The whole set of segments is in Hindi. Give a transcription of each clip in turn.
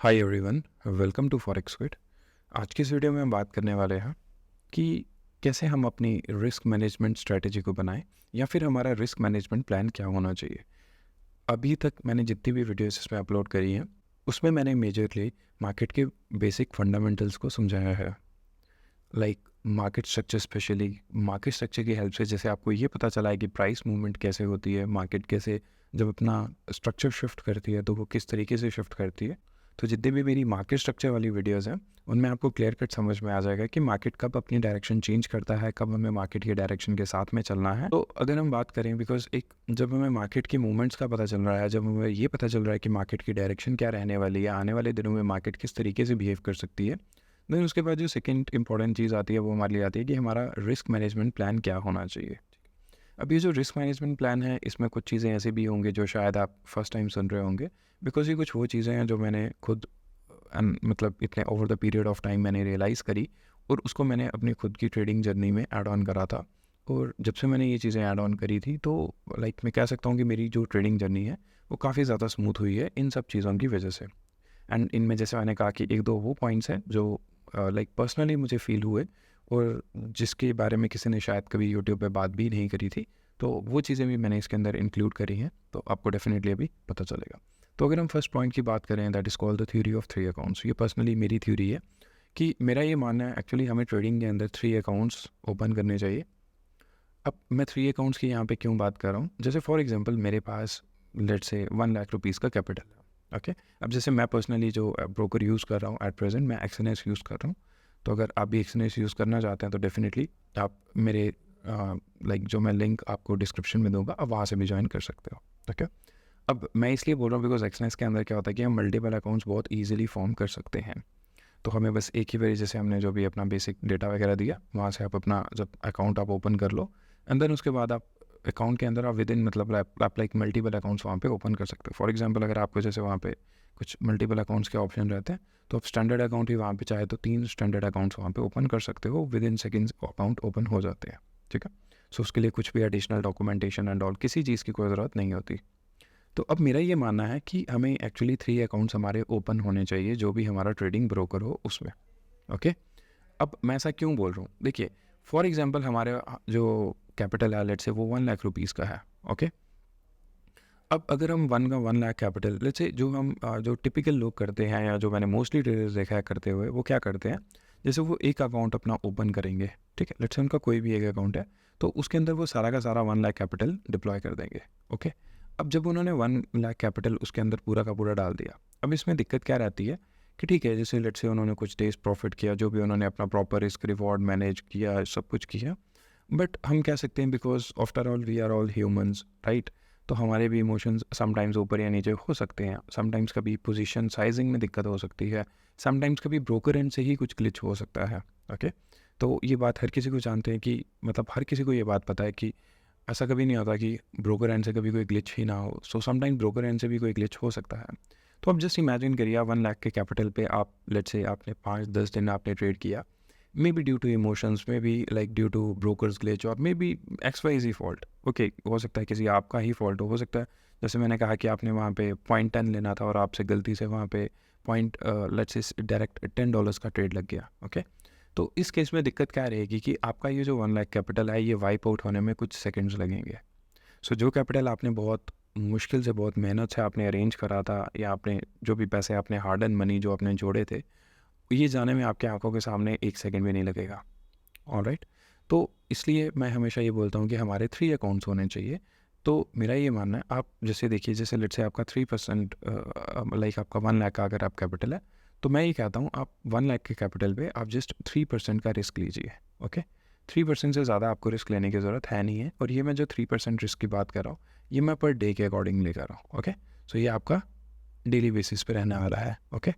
Hi everyone, welcome to forex quit. आज की इस वीडियो में हम बात करने वाले हैं कि कैसे हम अपनी रिस्क मैनेजमेंट स्ट्रेटजी को बनाएं या फिर हमारा रिस्क मैनेजमेंट प्लान क्या होना चाहिए। अभी तक मैंने जितनी भी वीडियोस इसमें अपलोड करी हैं उसमें मैंने मेजरली मार्केट के बेसिक फंडामेंटल्स को समझाया है। Like market structure, specially market structure की हेल्प से जैसे आपको ये पता चला है कि प्राइस मूवमेंट कैसे होती है, मार्केट कैसे जब अपना स्ट्रक्चर शिफ्ट करती है तो वो किस तरीके से शिफ्ट करती है। तो जितनी भी मेरी मार्केट स्ट्रक्चर वाली वीडियोस हैं उनमें आपको क्लियर कट समझ में आ जाएगा कि मार्केट कब अपनी डायरेक्शन चेंज करता है, कब हमें मार्केट की डायरेक्शन के साथ में चलना है। तो अगर हम बात करें, बिकॉज एक जब हमें मार्केट की मूवमेंट्स का पता चल रहा है, जब हमें ये पता चल रहा है कि मार्केट की डायरेक्शन क्या रहने वाली है, आने वाले दिनों में मार्केट किस तरीके से बिहेव कर सकती है, देन उसके बाद जो सेकंड इंपॉर्टेंट चीज़ आती है वो हमारे लिए आती है कि हमारा रिस्क मैनेजमेंट प्लान क्या होना चाहिए। अब ये जो रिस्क मैनेजमेंट प्लान है इसमें कुछ चीज़ें ऐसी भी होंगी जो शायद आप फर्स्ट टाइम सुन रहे होंगे, बिकॉज ये कुछ वो चीज़ें हैं जो मैंने खुद मतलब इतने over the period of time मैंने रियलाइज़ करी और उसको मैंने अपनी खुद की ट्रेडिंग जर्नी में ऐड ऑन करा था। और जब से मैंने ये चीज़ें ऐड ऑन करी थी तो लाइक मैं कह सकता हूँ कि मेरी जो ट्रेडिंग जर्नी है वो काफ़ी ज़्यादा स्मूथ हुई है इन सब चीज़ों की वजह से। एंड इनमें जैसे मैंने कहा कि एक दो वो पॉइंट्स हैं जो लाइक पर्सनली मुझे फ़ील हुए और जिसके बारे में किसी ने शायद कभी यूट्यूब पे बात भी नहीं करी थी, तो वो चीज़ें भी मैंने इसके अंदर इंक्लूड करी हैं, तो आपको डेफिनेटली अभी पता चलेगा। तो अगर हम फर्स्ट पॉइंट की बात करें, that is called the theory of three accounts. ये पर्सनली मेरी थ्योरी है कि मेरा ये मानना है एक्चुअली हमें ट्रेडिंग के अंदर थ्री अकाउंट्स ओपन करने चाहिए। अब मैं थ्री अकाउंट्स की यहाँ पे क्यों बात कर रहा हूँ, जैसे फॉर एग्जांपल मेरे पास लेट से 1 लाख रुपीज़ का कैपिटल है। ओके, अब जैसे मैं पर्सनली जो ब्रोकर यूज़ कर रहा हूँ एट प्रेजेंट, मैं एक्सएनएस यूज़ कर रहा हूँ। तो अगर आप भी एक्सएनएस यूज़ करना चाहते हैं तो डेफिनेटली आप मेरे लाइक जो मैं लिंक आपको डिस्क्रिप्शन में दूंगा, आप वहाँ से भी ज्वाइन कर सकते हो। ओके, अब मैं इसलिए बोल रहा हूँ बिकॉज एक्सएनएस के अंदर क्या होता है कि हम मल्टीपल अकाउंट्स बहुत ईजिली फॉर्म कर सकते हैं। तो हमें बस एक ही बारी जैसे हमने जो भी अपना बेसिक डेटा वगैरह दिया वहाँ से आप अपना जब अकाउंट आप ओपन कर लो, एंड देन उसके बाद आप अकाउंट के अंदर आप विद इन मतलब आप लाइक मल्टीपल अकाउंट्स वहाँ पे ओपन कर सकते हो। फॉर एग्जांपल अगर आपको जैसे वहाँ पे कुछ मल्टीपल अकाउंट्स के ऑप्शन रहते हैं तो आप स्टैंडर्ड अकाउंट ही वहाँ पे चाहे तो 3 स्टैंडर्ड अकाउंट्स वहाँ पे ओपन कर सकते हो, with in seconds account open हो जाते हैं। ठीक है, सो उसके लिए कुछ भी एडिशनल डॉक्यूमेंटेशन एंड ऑल किसी चीज़ की कोई ज़रूरत नहीं होती। तो अब मेरा ये मानना है कि हमें एक्चुअली थ्री अकाउंट्स हमारे ओपन होने चाहिए जो भी हमारा ट्रेडिंग ब्रोकर हो उसमें। ओके, अब मैं ऐसा क्यों बोल रहा हूँ, देखिए फॉर एग्जांपल हमारे जो कैपिटल है लेट्स से वो 1 लाख रुपीज़ का है। ओके, अब अगर हम 1 लाख कैपिटल लेट्स से जो हम जो टिपिकल लोग करते हैं या जो मैंने मोस्टली ट्रेडर्स देखा है करते हुए, वो क्या करते हैं, जैसे वो एक अकाउंट अपना ओपन करेंगे, ठीक है, लेट्स से उनका कोई भी एक अकाउंट है, तो उसके अंदर वो सारा का सारा 1 लाख कैपिटल डिप्लॉय कर देंगे। ओके, अब जब उन्होंने 1 लाख कैपिटल उसके अंदर पूरा का पूरा डाल दिया, अब इसमें दिक्कत क्या रहती है कि ठीक है, जैसे लेट्स से उन्होंने कुछ डेज प्रॉफिट किया, जो भी उन्होंने अपना प्रॉपर रिस्क रिवॉर्ड मैनेज किया, सब कुछ किया, बट हम कह सकते हैं because after all we are all humans, right. तो हमारे भी इमोशंस समटाइम्स ऊपर या नीचे हो सकते हैं, समटाइम्स कभी पोजीशन साइजिंग में दिक्कत हो सकती है, समटाइम्स कभी ब्रोकर एंड से ही कुछ ग्लिच हो सकता है। ओके, तो ये बात हर किसी को जानते हैं कि मतलब हर किसी को ये बात पता है कि ऐसा कभी नहीं होता कि ब्रोकर एंड से कभी कोई ग्लिच ही ना हो। सो समटाइम ब्रोकर एंड से भी कोई ग्लिच हो सकता है। तो अब जस्ट इमेजिन करिए, 1 लाख के कैपिटल पे आप लेट्स से आपने 5-10 दिन आपने ट्रेड किया, maybe due to emotions, maybe like due to brokers glitch, और मे बी XYZ फॉल्ट। ओके, हो सकता है किसी आपका ही फॉल्ट हो सकता है जैसे मैंने कहा कि आपने वहाँ पे 0.10 लेना था और आपसे गलती से वहाँ पे पॉइंट लेट्स से डायरेक्ट $10 का ट्रेड लग गया। ओके, तो इस केस में दिक्कत क्या रहेगी कि आपका ये जो 1 लाख कैपिटल है ये वाइप आउट होने में कुछ सेकेंड्स लगेंगे। सो जो कैपिटल आपने बहुत मुश्किल से, बहुत मेहनत से आपने अरेंज करा था, या आपने जो भी पैसे आपने हार्ड एंड मनी जो आपने जोड़े थे, ये जाने में आपके आंखों के सामने 1 सेकंड भी नहीं लगेगा। ऑलराइट, तो इसलिए मैं हमेशा ये बोलता हूँ कि हमारे थ्री अकाउंट्स होने चाहिए। तो मेरा ये मानना है, आप जैसे देखिए, जैसे लेट से आपका 3% लाइक आपका 1 लाख का अगर आप कैपिटल है, तो मैं ये कहता हूँ आप 1 लाख के कैपिटल पे आप जस्ट 3% का रिस्क लीजिए। ओके, 3% से ज़्यादा आपको रिस्क लेने की ज़रूरत है नहीं है, और ये मैं जो 3% रिस्क की बात कर रहा हूँ ये मैं पर डे के अकॉर्डिंग ले कर रहा हूँ। ओके, सो ये आपका डेली बेसिस पे रहने वाला है। ओके,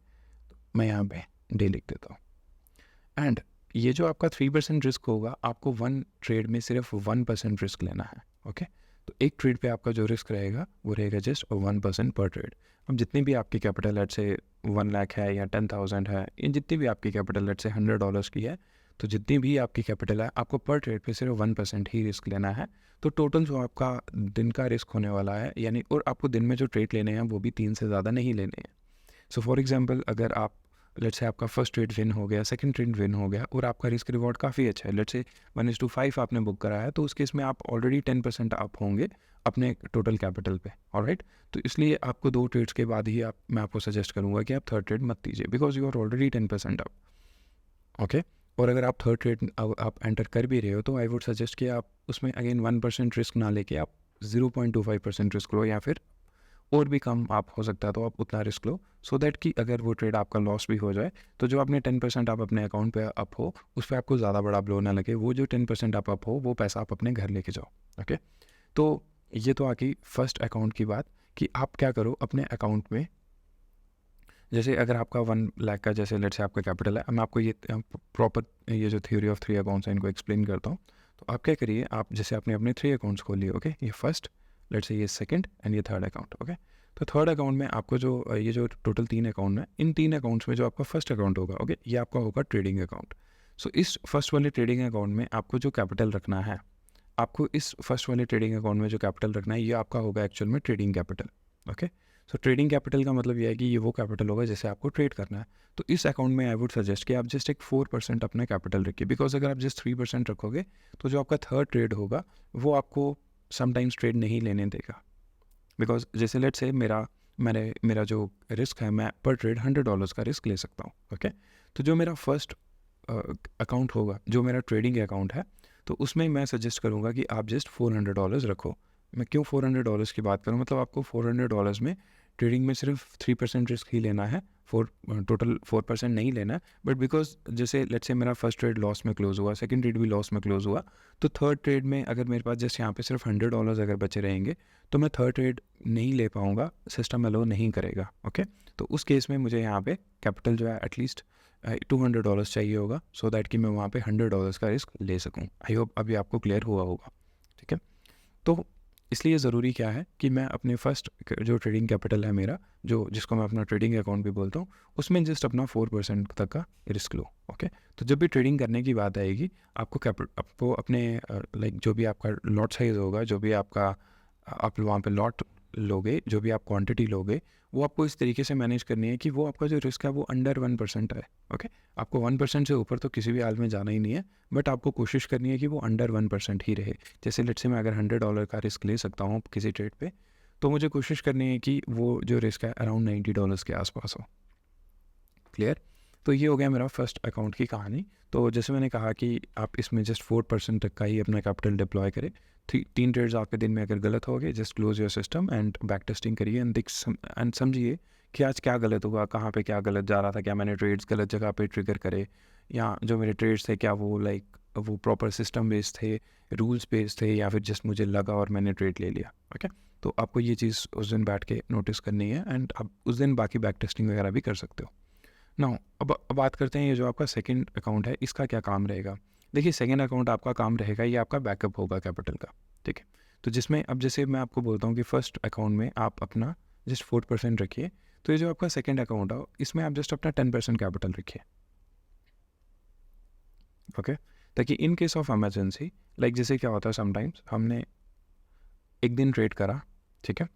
मैं यहाँ पे डे लिख देता हूँ। एंड ये जो आपका 3% रिस्क होगा, आपको वन ट्रेड में सिर्फ 1% रिस्क लेना है। ओके, तो एक ट्रेड पे आपका जो रिस्क रहेगा वो रहेगा जस्ट 1% पर ट्रेड। अब जितनी भी आपकी कैपिटल लेट से 1 लाख है या 10,000 है, या जितनी भी आपकी कैपिटल लेट से $100 की है, तो जितनी भी आपकी कैपिटल है आपको पर ट्रेड पे सिर्फ 1% ही रिस्क लेना है। तो टोटल जो आपका दिन का रिस्क होने वाला है, यानी और आपको दिन में जो ट्रेड लेने हैं वो भी 3 से ज़्यादा नहीं लेने हैं। सो फॉर एग्जांपल अगर आप लेट्स से आपका फर्स्ट ट्रेड विन हो गया, सेकंड ट्रेड विन हो गया और आपका रिस्क रिवॉर्ड काफ़ी अच्छा है, लेट्स से 1:5 आपने बुक कराया है, तो उस केस में आप ऑलरेडी 10% अप होंगे अपने टोटल कैपिटल पे, ऑलराइट। तो इसलिए आपको 2 ट्रेड्स के बाद ही मैं आपको सजेस्ट करूँगा कि आप थर्ड ट्रेड मत कीजिए, because you are already 10% up, okay. और अगर आप थर्ड ट्रेड आप एंटर कर भी रहे हो तो आई वुड सजेस्ट कि आप उसमें अगेन 1% रिस्क ना लेके आप 0.25% रिस्क लो, या फिर और भी कम आप हो सकता है तो आप उतना रिस्क लो, सो दैट कि अगर वो ट्रेड आपका लॉस भी हो जाए तो जो आपने 10% आप अपने अकाउंट पे अप हो उस पर आपको ज़्यादा बड़ा ब्लो ना लगे, वो जो 10% आप अप हो वो पैसा आप अपने घर लेके जाओ, ओके। तो ये तो आकी फर्स्ट अकाउंट की बात कि आप क्या करो अपने अकाउंट में। जैसे अगर आपका 1 लाख का जैसे लेट से आपका कैपिटल है, मैं आपको ये प्रॉपर ये जो थ्योरी ऑफ 3 अकाउंट्स है इनको एक्सप्लेन करता हूँ। तो आप क्या करिए, आप जैसे आपने अपने 3 अकाउंट्स खोल लिए, ओके, ये फर्स्ट, लेट से ये सेकंड एंड ये थर्ड अकाउंट, ओके। तो थर्ड अकाउंट में आपको जो ये जो टोटल 3 अकाउंट है, इन 3 अकाउंट्स में जो आपका फर्स्ट अकाउंट होगा, ओके, ये आपका होगा ट्रेडिंग अकाउंट। सो इस फर्स्ट वाले ट्रेडिंग अकाउंट में आपको जो कैपिटल रखना है, आपको इस फर्स्ट वाले ट्रेडिंग अकाउंट में जो कैपिटल रखना है ये आपका होगा एक्चुअल में ट्रेडिंग कैपिटल, ओके। सो ट्रेडिंग कैपिटल का मतलब ये है कि ये वो कैपिटल होगा जैसे आपको ट्रेड करना है। तो इस अकाउंट में आई वुड सजेस्ट कि आप जस्ट एक 4% अपना कैपिटल रखिए, बिकॉज अगर आप जस्ट 3% रखोगे तो जो आपका थर्ड ट्रेड होगा वो आपको समटाइम्स ट्रेड नहीं लेने देगा। बिकॉज जैसे लेट से मेरा जो रिस्क है, मैं पर ट्रेड $100 का रिस्क ले सकता हूँ, ओके। तो जो मेरा फर्स्ट अकाउंट होगा, जो मेरा ट्रेडिंग अकाउंट है, तो उसमें मैं सजेस्ट करूँगा कि आप जस्ट $400 रखो। मैं क्यों $400 की बात करूँ, मतलब आपको $400 में ट्रेडिंग में सिर्फ 3% रिस्क ही लेना है, टोटल 4% नहीं लेना है। बट बिकॉज जैसे लेट्स से मेरा फर्स्ट ट्रेड लॉस में क्लोज हुआ, सेकंड ट्रेड भी लॉस में क्लोज हुआ, तो थर्ड ट्रेड में अगर मेरे पास जस्ट यहाँ पे सिर्फ $100 अगर बचे रहेंगे तो मैं थर्ड ट्रेड नहीं ले पाऊँगा, सिस्टम अलो नहीं करेगा, ओके। तो उस केस में मुझे यहाँ पे कैपिटल जो है एटलीस्ट $200 चाहिए होगा, सो दैट कि मैं वहाँ पे $100 का रिस्क ले सकूँ। आई होप अभी आपको क्लियर हुआ होगा, ठीक है। तो इसलिए ज़रूरी क्या है कि मैं अपने फर्स्ट जो ट्रेडिंग कैपिटल है मेरा, जो जिसको मैं अपना ट्रेडिंग अकाउंट भी बोलता हूँ, उसमें जस्ट अपना 4% तक का रिस्क लो, ओके। तो जब भी ट्रेडिंग करने की बात आएगी, आपको अपने लाइक जो भी आपका लॉट साइज़ होगा, जो भी आपका आप वहाँ पे लॉट लोगे, जो भी आप क्वांटिटी लोगे, वो आपको इस तरीके से मैनेज करनी है कि वो आपका जो रिस्क है वो अंडर 1% है, ओके। आपको 1% से ऊपर तो किसी भी हाल में जाना ही नहीं है, बट आपको कोशिश करनी है कि वो अंडर 1% ही रहे। जैसे लेट्स से मैं अगर $100 का रिस्क ले सकता हूँ किसी ट्रेड पे, तो मुझे कोशिश करनी है कि वो जो रिस्क है अराउंड $90 के आसपास हो, क्लियर। तो ये हो गया मेरा फर्स्ट अकाउंट की कहानी। तो जैसे मैंने कहा कि आप इसमें जस्ट 4% तक का ही अपना कैपिटल डिप्लॉय करें। 3 ट्रेड्स आपके दिन में अगर गलत हो गए, just close your system and back testing करिए एंड समझिए कि आज क्या गलत हुआ, कहाँ पे क्या गलत जा रहा था, क्या मैंने ट्रेड्स गलत जगह पे ट्रिगर करे, या जो मेरे ट्रेड्स थे क्या वो वो प्रॉपर सिस्टम बेस्ड थे, रूल्स बेस्ड थे, या फिर जस्ट मुझे लगा और मैंने ट्रेड ले लिया, ओके। तो आपको ये चीज़ उस दिन बैठ के नोटिस करनी है एंड आप उस दिन बाकी बैक टेस्टिंग वगैरह भी कर सकते हो। नाउ अब बात करते हैं ये जो आपका सेकंड अकाउंट है इसका क्या काम रहेगा। देखिए सेकंड अकाउंट आपका काम रहेगा, ये आपका बैकअप होगा कैपिटल का, ठीक है। तो जिसमें अब जैसे मैं आपको बोलता हूँ कि फर्स्ट अकाउंट में आप अपना जस्ट 4% रखिए, तो ये जो आपका सेकंड अकाउंट है इसमें आप जस्ट अपना 10% कैपिटल रखिए, ओके। ताकि in case of emergency, like जैसे क्या होता है समटाइम्स हमने एक दिन ट्रेड करा, ठीक है,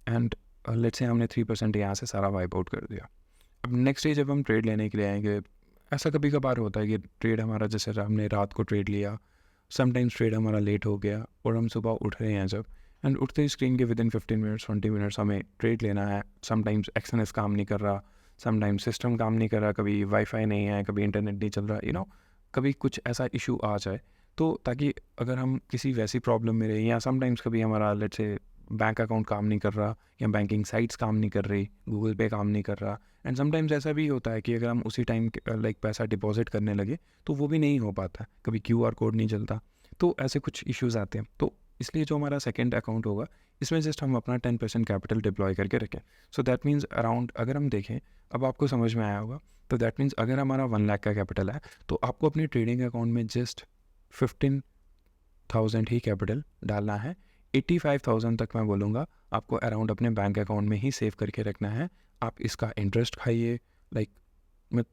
एंड लेट्स से हमने 3% यहाँ से सारा वाइप आउट कर दिया। अब नेक्स्ट डे जब हम ट्रेड लेने के लिए आएंगे, ऐसा कभी कभार होता है कि ट्रेड हमारा जैसे हमने रात को ट्रेड लिया, समटाइम्स ट्रेड हमारा लेट हो गया और हम सुबह उठ रहे हैं जब, एंड उठते ही स्क्रीन के विदिन 15 मिनट्स 20 मिनट्स हमें ट्रेड लेना है। समटाइम्स एक्सएनएस काम नहीं कर रहा, समटाइम्स सिस्टम काम नहीं कर रहा, कभी वाईफाई नहीं है, कभी इंटरनेट नहीं चल रहा, कभी कुछ ऐसा इशू आ जाए, तो ताकि अगर हम किसी वैसी प्रॉब्लम में रहे, या समटाइम्स कभी हमारा लेट्स से बैंक अकाउंट काम नहीं कर रहा, या बैंकिंग साइट्स काम नहीं कर रही, गूगल पे काम नहीं कर रहा, एंड समटाइम्स ऐसा भी होता है कि अगर हम उसी टाइम लाइक पैसा डिपॉजिट करने लगे तो वो भी नहीं हो पाता, कभी क्यूआर कोड नहीं चलता, तो ऐसे कुछ इश्यूज आते हैं। तो इसलिए जो हमारा सेकंड अकाउंट होगा इसमें जस्ट हम अपना 10% कैपिटल डिप्लॉय करके रखें। सो दैट मीन्स अराउंड, अगर हम देखें, अब आपको समझ में आया होगा, तो दैट मीन्स अगर हमारा 1 लाख का कैपिटल है तो आपको अपने ट्रेडिंग अकाउंट में जस्ट 15,000 ही कैपिटल डालना है। 85,000 तक मैं बोलूँगा आपको अराउंड अपने बैंक अकाउंट में ही सेव करके रखना है। आप इसका इंटरेस्ट खाइए, like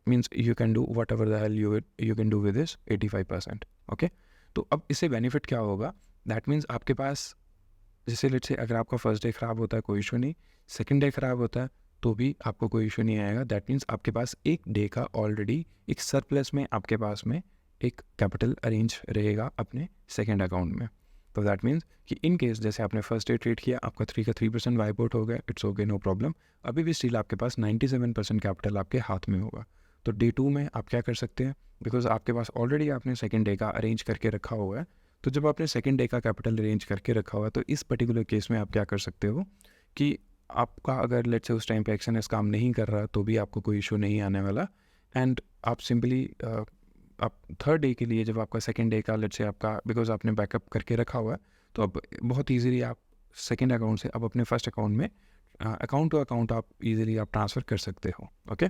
means you can do what ever the hell you can do with this 85%, okay. तो अब इससे बेनिफिट क्या होगा, दैट मीन्स आपके पास जैसे लेट्स से अगर आपका फर्स्ट डे ख़राब होता है कोई इशू नहीं, सेकंड डे ख़राब होता है तो भी आपको कोई इशू नहीं आएगा। दैट मीन्स आपके पास एक डे का ऑलरेडी एक सरप्लस में आपके पास में एक कैपिटल अरेंज रहेगा अपने सेकेंड अकाउंट में। तो दैट मीन्स कि इन केस जैसे आपने फर्स्ट डे ट्रेड किया, आपका 3% वाइप आउट हो गया, इट्स ओके, नो प्रॉब्लम। अभी भी स्टिल आपके पास 97% कैपिटल आपके हाथ में होगा। तो डे 2 में आप क्या कर सकते हैं, बिकॉज आपके पास ऑलरेडी आपने सेकेंड डे का अरेंज करके रखा हुआ है। तो जब आपने सेकेंड डे का कैपिटल अरेंज करके रखा हुआ है, तो इस पर्टिकुलर केस में आप क्या कर सकते हो कि आपका अगर लेट्स से उस टाइम पे एक्सएनएस काम नहीं कर रहा तो भी आपको कोई इशू नहीं आने वाला। एंड आप सिंपली आप थर्ड डे के लिए जब आपका सेकेंड डे का लेट्स से आपका बिकॉज आपने बैकअप करके रखा हुआ है, तो अब बहुत ईजीली आप सेकेंड अकाउंट से अब अपने फर्स्ट अकाउंट में अकाउंट टू अकाउंट आप ईजिली आप ट्रांसफ़र कर सकते हो। ओके।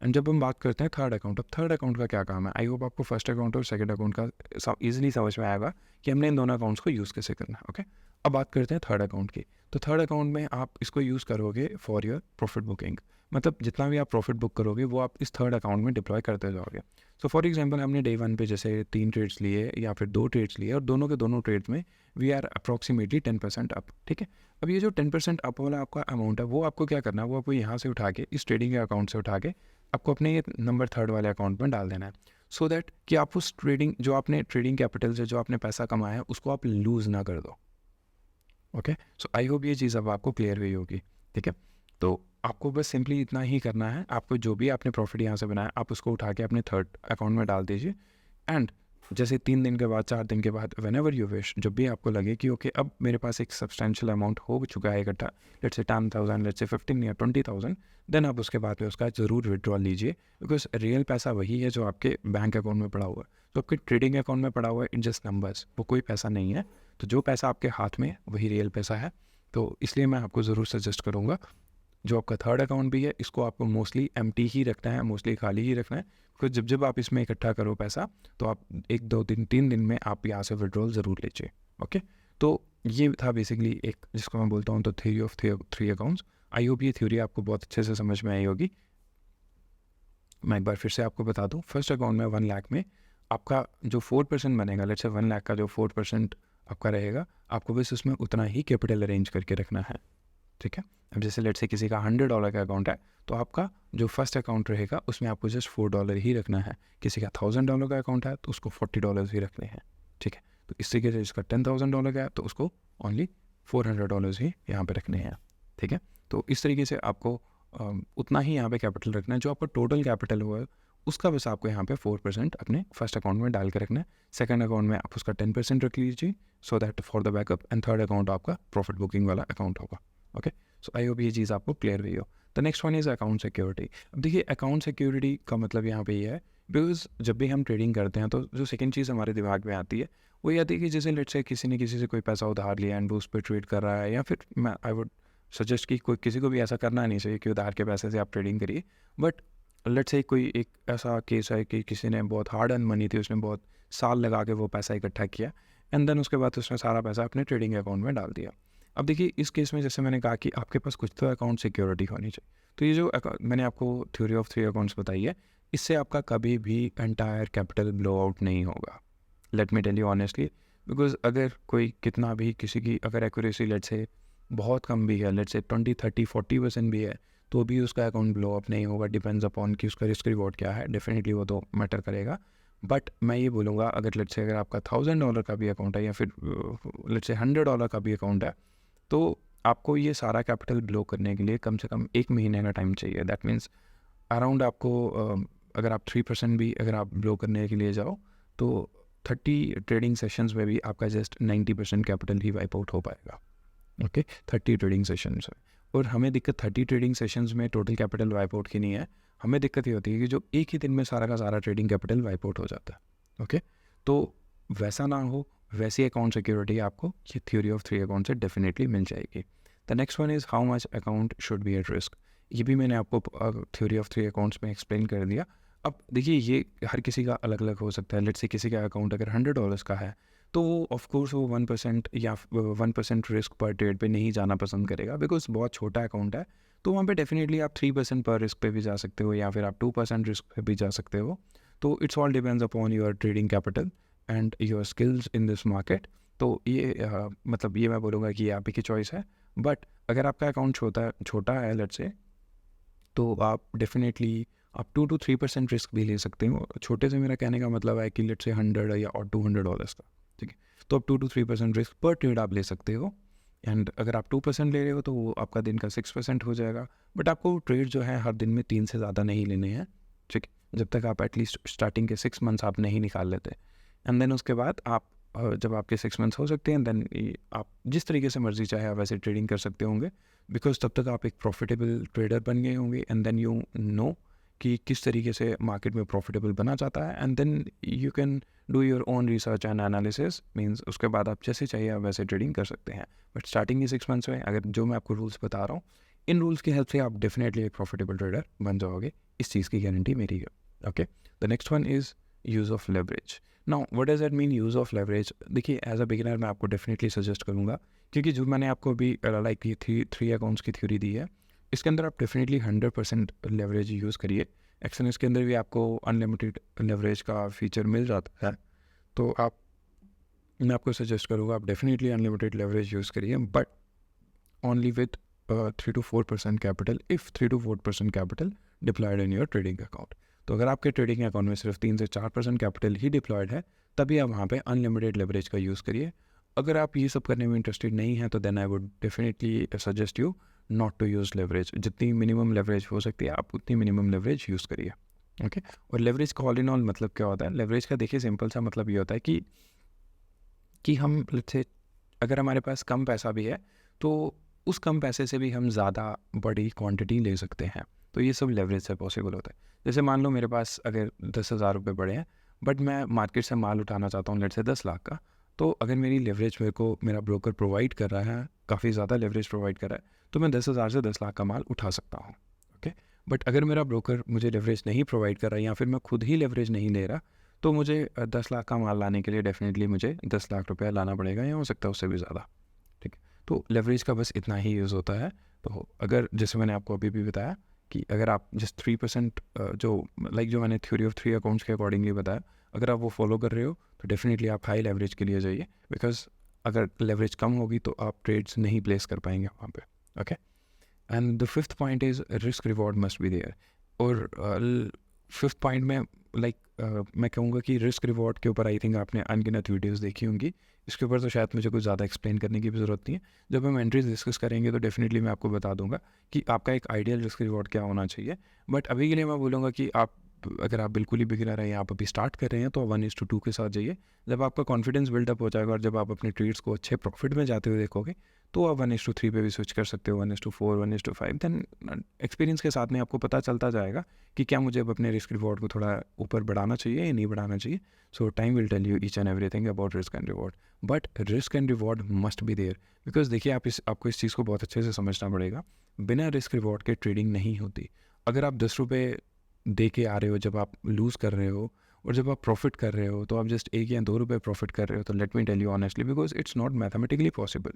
एंड जब हम बात करते हैं थर्ड अकाउंट, अब थर्ड अकाउंट का क्या काम है, आई होप आपको फर्स्ट अकाउंट और सेकंड अकाउंट का ईजिली समझ में आएगा कि हमने इन दोनों अकाउंट्स को यूज़ कैसे करना है। ओके। अब बात करते हैं थर्ड अकाउंट की। तो थर्ड अकाउंट में आप इसको यूज़ करोगे फॉर योर प्रॉफिट बुकिंग, मतलब जितना भी आप प्रॉफिट बुक करोगे वो आप इस थर्ड अकाउंट में डिप्लॉय करते जाओगे। सो फॉर एग्जांपल हमने डे 1 पे जैसे 3 ट्रेड्स लिए या फिर 2 ट्रेड्स लिए और दोनों के दोनों ट्रेड्स में वी आर अप्रॉक्सीमेटली 10% अप। ठीक है। अब ये जो 10% अप वाला आपका अमाउंट है वो आपको क्या करना है, वो आपको यहाँ से उठा के इस ट्रेडिंग के अकाउंट से उठा के आपको अपने ये नंबर थर्ड वाले अकाउंट में डाल देना है, सो दैट कि आप उस ट्रेडिंग जो आपने ट्रेडिंग कैपिटल से जो आपने पैसा कमाया है उसको आप लूज़ ना कर दो। ओके। सो आई होप ये चीज़ अब आपको क्लियर हुई होगी। ठीक है। तो आपको बस सिंपली इतना ही करना है, आपको जो भी आपने प्रॉफिट यहाँ से बनाया आप उसको उठा के अपने थर्ड अकाउंट में डाल दीजिए। एंड जैसे 3 दिन के बाद 4 दिन के बाद वेन एवर यू विश, जब भी आपको लगे कि ओके अब मेरे पास एक सब्सटेंशियल अमाउंट हो चुका है इकट्ठा, लेट्स से 10,000, लेट्स से 15 या 20,000, देन आप उसके बाद में उसका ज़रूर विड्रॉल लीजिए, बिकॉज रियल पैसा वही है जो आपके बैंक अकाउंट में पड़ा हुआ है। तो आपके ट्रेडिंग अकाउंट में पड़ा हुआ है इन जस्ट नंबर्स, वो कोई पैसा नहीं है। तो जो पैसा आपके हाथ में है वही रियल पैसा है। तो इसलिए मैं आपको ज़रूर सजेस्ट करूँगा जो आपका थर्ड अकाउंट भी है इसको आपको मोस्टली एम्प्टी ही रखना है, मोस्टली खाली ही रखना है। क्योंकि जब जब आप इसमें इकट्ठा करो पैसा तो आप 1, 2 दिन 3 दिन में आप यहाँ से विड्रॉल ज़रूर लीजिए। ओके। तो ये था बेसिकली एक जिसको मैं बोलता हूँ तो theory of 3 accounts. I hope ये थ्योरी आपको बहुत अच्छे से समझ में आई होगी। मैं एक बार फिर से आपको बता दूँ, फर्स्ट अकाउंट में 1 लाख में आपका जो 4% बनेगा, लेट्स से 1 लाख का जो 4% आपका रहेगा, आपको बस उसमें उतना ही कैपिटल अरेंज करके रखना है। ठीक है। अब जैसे लेट्स से किसी का $100 का अकाउंट है तो आपका जो फर्स्ट अकाउंट रहेगा उसमें आपको जस्ट $4 ही रखना है। किसी का $1,000 का अकाउंट है तो उसको $40 ही रखने हैं। ठीक है। तो इस तरीके से जिसका $10,000 का है तो उसको ओनली $400 ही यहाँ पे रखने हैं। ठीक है। तो इस तरीके से आपको उतना ही यहाँ पे कैपिटल रखना है, जो आपका टोटल कैपिटल हुआ है उसका बस आपको यहाँ पे 4% अपने फर्स्ट अकाउंट में डाल के रखना है। सेकंड अकाउंट में आप उसका 10% रख लीजिए, so that for the backup. And third account आपका प्रॉफिट बुकिंग वाला अकाउंट होगा। ओके। सो आई होप ये चीज़ आपको क्लियर हुई हो। The next one is account security. अब देखिए अकाउंट सिक्योरिटी का मतलब यहाँ पे ये है, बिकॉज जब भी हम ट्रेडिंग करते हैं तो जो सेकंड चीज़ हमारे दिमाग में आती है वो ये आती है कि जैसे लेट्स से किसी ने किसी से कोई पैसा उधार लिया एंड वो उस पर ट्रेड कर रहा है, या फिर मैं आई वुड सजेस्ट कि कोई किसी को भी ऐसा करना नहीं चाहिए कि उधार के पैसे से आप ट्रेडिंग करिए। बट लेट्स से कोई एक ऐसा केस है कि किसी ने बहुत हार्ड अर्न मनी थी, उसने बहुत साल लगा के वो पैसा इकट्ठा किया एंड देन उसके बाद उसने सारा पैसा अपने ट्रेडिंग अकाउंट में डाल दिया। अब देखिए इस केस में जैसे मैंने कहा कि आपके पास कुछ तो अकाउंट सिक्योरिटी होनी चाहिए। तो ये जो मैंने आपको थ्योरी ऑफ 3 अकाउंट्स बताई है, इससे आपका कभी भी एंटायर कैपिटल ब्लो आउट नहीं होगा। Let me tell you honestly, because अगर कोई कितना भी किसी की अगर एक्यूरेसी लेट से बहुत कम भी है, लेट से 20, 30, 40% भी है, तो भी उसका अकाउंट ब्लो अप नहीं होगा। डिपेंड्स अपॉन कि उसका रिस्क रिवॉर्ड क्या है, डेफिनेटली वो तो मैटर करेगा। बट मैं ये बोलूँगा अगर लेट से अगर आपका $1,000 का भी अकाउंट है या फिर लेट से $100 का भी अकाउंट है, तो आपको ये सारा कैपिटल ब्लो करने के लिए कम से कम 1 महीने का टाइम चाहिए। दैट मीन्स अराउंड आपको अगर आप 3% भी अगर आप ब्लो करने के लिए जाओ तो 30 ट्रेडिंग सेशंस में भी आपका जस्ट 90% कैपिटल ही वाइप आउट हो पाएगा। ओके। 30 ट्रेडिंग सेशंस में। और हमें दिक्कत 30 ट्रेडिंग सेशंस में टोटल कैपिटल वाइप आउट की नहीं है, हमें दिक्कत ये होती है कि जो एक ही दिन में सारा का सारा ट्रेडिंग कैपिटल वाइप आउट हो जाता है। ओके। तो वैसा ना हो, वैसी अकाउंट सिक्योरिटी आपको ये थ्योरी ऑफ 3 अकाउंट से डेफिनेटली मिल जाएगी। The next one is how much account should be at risk. ये भी मैंने आपको थ्योरी ऑफ 3 अकाउंट्स में एक्सप्लेन कर दिया। अब देखिए ये हर किसी का अलग अलग हो सकता है। लेट्स से किसी का अकाउंट अगर $100 का है तो वो ऑफकोर्स वो 1% या 1% रिस्क पर ट्रेड पे नहीं जाना पसंद करेगा, बिकॉज बहुत छोटा अकाउंट है। तो वहाँ पे डेफिनेटली आप 3% पर रिस्क पे भी जा सकते हो या फिर आप 2% रिस्क पे भी जा सकते हो। तो it's all depends upon your trading capital and your skills in this market. तो ये मतलब ये मैं बोलूँगा कि ये आप ही की चॉइस है। बट अगर आपका अकाउंट छोटा है लेट्स से तो आप डेफिनेटली आप 2 to 3% रिस्क भी ले सकते हो। छोटे से मेरा कहने का मतलब है कि लेट्स से 100 या और $200 का, ठीक है। तो आप 2 to 3% रिस्क पर ट्रेड आप ले सकते हो। एंड अगर आप 2% ले रहे हो तो वो आपका दिन का 6% हो जाएगा। बट आपको ट्रेड जो है हर दिन में 3 से ज़्यादा नहीं लेने हैं, ठीक है, जब तक आप एटलीस्ट स्टार्टिंग के 6 मंथ्स आप नहीं निकाल लेते। एंड देन उसके बाद आप जब आपके 6 मंथ्स हो सकते हैं देन आप जिस तरीके से मर्जी चाहे आप वैसे ट्रेडिंग कर सकते होंगे, बिकॉज तब तक आप एक प्रॉफिटेबल ट्रेडर बन गए होंगे। एंड देन यू नो कि किस तरीके से मार्केट में प्रॉफिटेबल बना जाता है। And then you can do your own research and analysis, means उसके बाद आप जैसे चाहिए आप वैसे ट्रेडिंग कर सकते हैं। बट स्टार्टिंग के 6 मंथ्स में अगर जो मैं आपको रूल्स बता रहा हूँ, इन रूल्स की हेल्प से आप डेफिनेटली एक प्रॉफिटेबल ट्रेडर बन जाओगे। इस चीज़ की गारंटी मेरी है। Okay, the next one is use of leverage. Now what does that mean use of leverage? देखिए, एज अ बिगिनर मैं आपको डेफिनेटली सजेस्ट करूँगा, क्योंकि जो मैंने आपको अभी लाइक ये थ्री अकाउंट्स की थ्योरी दी है, इसके अंदर आप डेफिनेटली 100% लेवरेज यूज़ करिए। एक्सएनएस के अंदर भी आपको अनलिमिटेड लेवरेज का फीचर मिल जाता है, तो मैं आपको सजेस्ट करूँगा आप डेफिनेटली अनलिमिटेड लेवरेज यूज़ करिए, but only with 3 to 4% capital, if 3 to 4% capital deployed in your trading account. तो अगर आपके ट्रेडिंग अकाउंट में सिर्फ 3 से 4% कैपिटल ही डिप्लॉयड है, तभी आप वहाँ पे अनलिमिटेड लेवरेज का यूज़ करिए। अगर आप ये सब करने में इंटरेस्टेड नहीं हैं तो then I would definitely suggest you not to use leverage. जितनी मिनिमम लेवरेज हो सकती है आप उतनी मिनिमम लेवरेज यूज़ करिए। ओके, और लेवरेज का ऑल इन ऑल मतलब क्या होता है? लेवरेज का देखिए सिंपल सा मतलब ये होता है कि हम लेट्स से अगर हमारे पास कम पैसा भी है तो उस कम पैसे से भी हम ज़्यादा बड़ी क्वांटिटी ले सकते हैं। तो ये सब लेवरेज से पॉसिबल होता है। जैसे मान लो मेरे पास अगर 10,000 रुपये पड़े हैं, बट मैं मार्केट से माल उठाना चाहता हूँ लेट्स से 10 लाख का, तो अगर मेरी लेवरेज मेरा ब्रोकर प्रोवाइड कर रहा है, काफ़ी ज़्यादा लेवरेज प्रोवाइड कर रहा है, तो मैं 10,000 से 10 लाख का माल उठा सकता हूँ। ओके, बट अगर मेरा ब्रोकर मुझे लेवरेज नहीं प्रोवाइड कर रहा है या फिर मैं खुद ही लेवरेज नहीं ले रहा, तो मुझे 10 लाख का माल लाने के लिए डेफिनेटली मुझे 10 लाख रुपया लाना पड़ेगा, या हो सकता है उससे भी ज़्यादा। ठीक है, तो लेवरेज का बस इतना ही यूज़ होता है। तो अगर जैसे मैंने आपको अभी भी बताया कि अगर आप जस्ट 3% जो मैंने थ्योरी ऑफ 3 अकाउंट्स के अकॉर्डिंगली बताया, अगर आप वो फॉलो कर रहे हो तो डेफिनेटली आप हाई लेवरेज के लिए जाइए, बिकॉज अगर लेवरेज कम होगी तो आप ट्रेड्स नहीं प्लेस कर पाएंगे वहाँ पे। Okay, and the fifth point is risk reward must be there. और फिफ्थ पॉइंट में मैं कहूँगा कि रिस्क रिवॉर्ड के ऊपर आई थिंक आपने अनगिनत वीडियोस देखी होंगी। इसके ऊपर तो शायद मुझे कुछ ज़्यादा एक्सप्लेन करने की भी ज़रूरत नहीं है। जब हम एंट्रीज डिस्कस करेंगे तो डेफिनेटली मैं आपको बता दूंगा कि आपका एक आइडियल रिस्क रिवॉर्ड क्या होना चाहिए। बट अभी के लिए मैं बोलूँगा कि अगर आप बिल्कुल ही बिगिनर हैं या आप अभी स्टार्ट कर रहे हैं तो 1:2 के साथ जाइए। जब आपका कॉन्फिडेंस बिल्डअप हो जाएगा और जब आप अपने ट्रेड्स को अच्छे प्रॉफिट में जाते हुए देखोगे, तो आप 1:3 पे भी स्विच कर सकते हो, 1:4, 1:5। देन एक्सपीरियंस के साथ में आपको पता चलता जाएगा कि क्या मुझे अब अपने रिस्क रिवॉर्ड को थोड़ा ऊपर बढ़ाना चाहिए या नहीं बढ़ाना चाहिए। So time will tell you each and everything about risk and reward, but risk and reward must be there. Because देखिए, आपको इस चीज़ को बहुत अच्छे से समझना पड़ेगा। बिना रिस्क रिवॉर्ड के ट्रेडिंग नहीं होती। अगर आप 10 रुपये दे के आ रहे हो जब आप लूज़ कर रहे हो, और जब आप प्रॉफिट कर रहे हो तो आप जस्ट 1 या 2 रुपये प्रॉफिट कर रहे हो, तो let me tell you honestly, because it's not mathematically possible.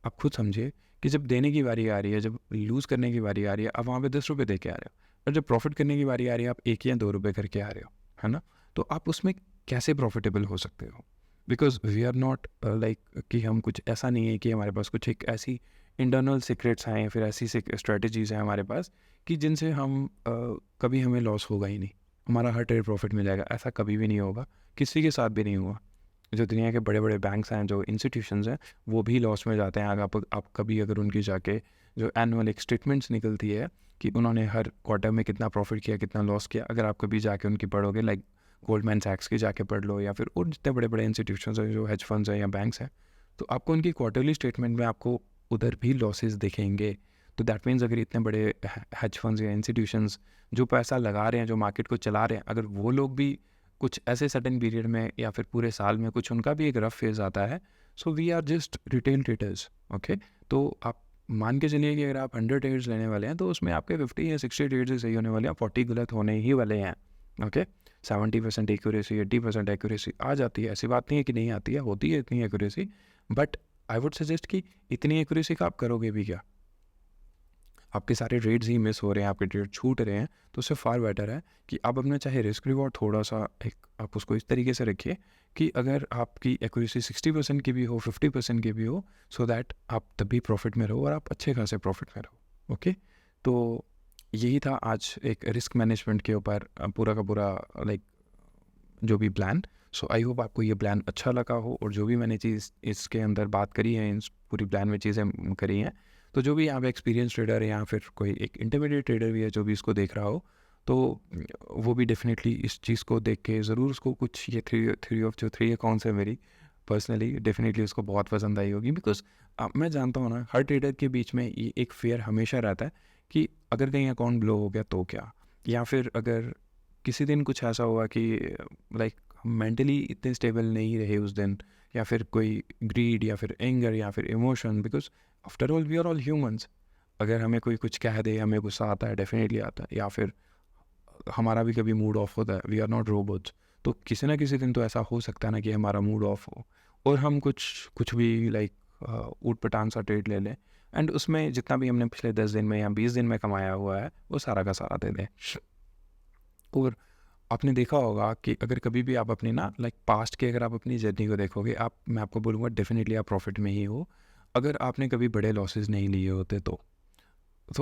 आप खुद समझिए कि जब देने की बारी आ रही है, जब लूज़ करने की बारी आ रही है, आप वहाँ पे 10 रुपये दे के आ रहे हो, और जब प्रॉफिट करने की बारी आ रही है आप 1 या 2 रुपये करके आ रहे हो, है ना? तो आप उसमें कैसे प्रॉफिटेबल हो सकते हो? Because we are not like कि हम कुछ ऐसा नहीं है कि हमारे पास कुछ एक ऐसी इंटरनल सीक्रेट्स हैं या फिर ऐसी स्ट्रेटजीज़ हैं हमारे पास कि जिनसे हम कभी हमें लॉस होगा ही नहीं, हमारा हर ट्रेड प्रॉफिट मिल जाएगा। ऐसा कभी भी नहीं होगा, किसी के साथ भी नहीं हुआ। जो दुनिया के बड़े बड़े बैंक्स हैं, जो इंस्टीट्यूशंस हैं, वो भी लॉस में जाते हैं। अगर आप कभी अगर उनकी जाके जो एनुअल एक स्टेटमेंट्स निकलती है कि उन्होंने हर क्वार्टर में कितना प्रॉफिट किया, कितना लॉस किया, अगर आप कभी जाके उनकी पढ़ोगे, लाइक गोल्डमैन सैक्स की जाके पढ़ लो, या फिर और जितने बड़े बड़े इंस्टीट्यूशंस हैं जो हेज फंड्स हैं या बैंक्स हैं, तो आपको उनकी क्वार्टरली स्टेटमेंट में आपको उधर भी लॉसेस दिखेंगे। तो दैट मीन्स अगर इतने बड़े हेज फंड्स या इंस्टीट्यूशंस जो पैसा लगा रहे हैं, जो मार्केट को चला रहे हैं, अगर वो लोग भी कुछ ऐसे सडन पीरियड में या फिर पूरे साल में कुछ उनका भी एक रफ फेज़ आता है, so we are just retail traders. Okay, तो आप मान के चलिए कि अगर आप 100 ट्रेड्स लेने वाले हैं तो उसमें आपके 50 या 60 ट्रेड्स ही सही होने वाले हैं, 40 गलत होने ही वाले हैं। ओके, 70% एक्यूरेसी, 80% एक्यूरेसी आ जाती है, ऐसी बात नहीं है कि नहीं आती है, होती है इतनी accuracy. But I would suggest कि इतनी एक्यूरेसी का आप करोगे भी क्या? आपके सारे ट्रेड्स ही मिस हो रहे हैं, आपके ट्रेड छूट रहे हैं, तो उससे फार बेटर है कि आप अपना चाहे रिस्क रिवॉर्ड थोड़ा सा एक आप उसको इस तरीके से रखिए कि अगर आपकी एक्यूरेसी 60% की भी हो, 50% की भी हो, सो दैट आप तब भी प्रॉफिट में रहो और आप अच्छे खासे प्रॉफिट में रहो। ओके, तो यही था आज एक रिस्क मैनेजमेंट के ऊपर पूरा का पूरा लाइक जो भी प्लान। सो आई होप आपको ये प्लान अच्छा लगा हो, और जो भी मैंने चीज़ इसके अंदर बात करी है, इन पूरी प्लान में चीज़ें करी हैं, तो जो भी यहाँ पे एक्सपीरियंस ट्रेडर है या फिर कोई एक इंटरमीडिएट ट्रेडर भी है जो भी इसको देख रहा हो, तो वो भी डेफिनेटली इस चीज़ को देख के ज़रूर उसको कुछ ये थ्री ऑफ जो 3 अकाउंट्स है मेरी पर्सनली, डेफिनेटली उसको बहुत पसंद आई होगी। बिकॉज मैं जानता हूँ ना, हर ट्रेडर के बीच में ये एक फेयर हमेशा रहता है कि अगर कहीं अकाउंट ब्लो हो गया तो क्या, या फिर अगर किसी दिन कुछ ऐसा हुआ कि लाइक हम मेंटली इतने स्टेबल नहीं रहे उस दिन, या फिर कोई ग्रीड या फिर एंगर या फिर emotion, because after all we are all humans. अगर हमें कोई कुछ कह दे, हमें गुस्सा आता है, डेफिनेटली आता है, या फिर हमारा भी कभी मूड ऑफ होता है, वी आर नॉट रोबोट्स। तो किसी ना किसी दिन तो ऐसा हो सकता है ना कि हमारा मूड ऑफ हो और हम कुछ कुछ भी लाइक ऊट पटांग सा ट्रेड ले लें, एंड उसमें जितना भी हमने पिछले 10 दिन में या 20 दिन में कमाया हुआ है वो सारा का सारा दे दें। और आपने देखा होगा कि अगर कभी भी आप अपनी ना लाइक पास्ट के अगर आप अपनी जर्नी को देखोगे, आप मैं आपको बोलूँगा डेफिनेटली आप प्रॉफिट में ही हो, अगर आपने कभी बड़े लॉसेस नहीं लिए होते तो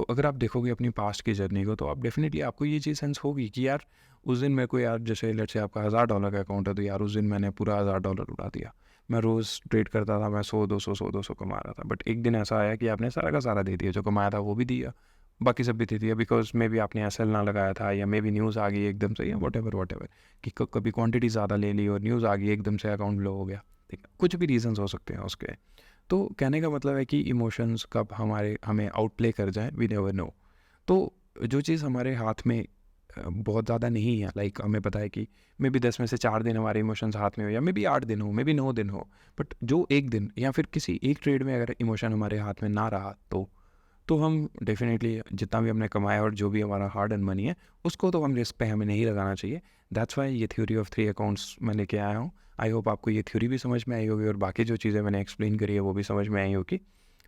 अगर आप देखोगे अपनी पास्ट की जर्नी को, तो आप डेफिनेटली आपको ये चीज़ सेंस होगी कि यार उस दिन मेरे को, यार जैसे लेट्स से आपका $1000 का अकाउंट है, तो यार उस दिन मैंने पूरा $1000 उड़ा दिया। मैं रोज़ ट्रेड करता था, मैं 100 200 कमा रहा था, बट एक दिन ऐसा आया कि आपने सारा का सारा दे दिया, जो कमाया था वो भी दिया, बाकी सब भी दे दिया, बिकॉज मे बी आपने एसएल ना लगाया था, या मे बी न्यूज़ आ गई एकदम से, या वट एवर कि कभी क्वांटिटी ज़्यादा ले ली और न्यूज़ आ गई एकदम से अकाउंट लो हो गया। ठीक है, कुछ भी रीजंस हो सकते हैं उसके। तो कहने का मतलब है कि इमोशंस कब हमें आउटप्ले कर जाएं, वी नेवर नो। तो जो चीज़ हमारे हाथ में बहुत ज़्यादा नहीं है, लाइक हमें पता है कि मे बी 10 में से 4 दिन हमारे इमोशंस हाथ में हो, या मे बी 8 दिन हो, मे बी 9 दिन हो, बट जो एक दिन या फिर किसी एक ट्रेड में अगर इमोशन हमारे हाथ में ना रहा, तो हम डेफिनेटली जितना भी हमने कमाया और जो भी हमारा हार्ड एंड मनी है, उसको तो हम रिस्क पे हमें नहीं लगाना चाहिए। दैट्स वाई ये थ्योरी ऑफ 3 अकाउंट्स मैं लेके आया हूँ। आई होप आपको ये थ्योरी भी समझ में आई होगी, और बाकी जो चीज़ें मैंने एक्सप्लेन करी है वो भी समझ में आई होगी।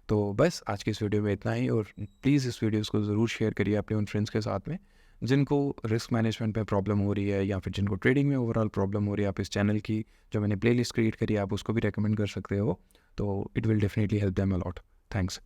तो बस आज की इस वीडियो में इतना ही, और प्लीज़ इस वीडियोस को ज़रूर शेयर करिए अपने उन फ्रेंड्स के साथ में जिनको रिस्क मैनेजमेंट में प्रॉब्लम हो रही है, या फिर जिनको ट्रेडिंग में ओवरऑल प्रॉब्लम हो रही है। आप इस चैनल की जो मैंने प्लेलिस्ट क्रिएट करी है, आप उसको भी रेकमेंड कर सकते हो, तो it will definitely help them a lot. Thanks.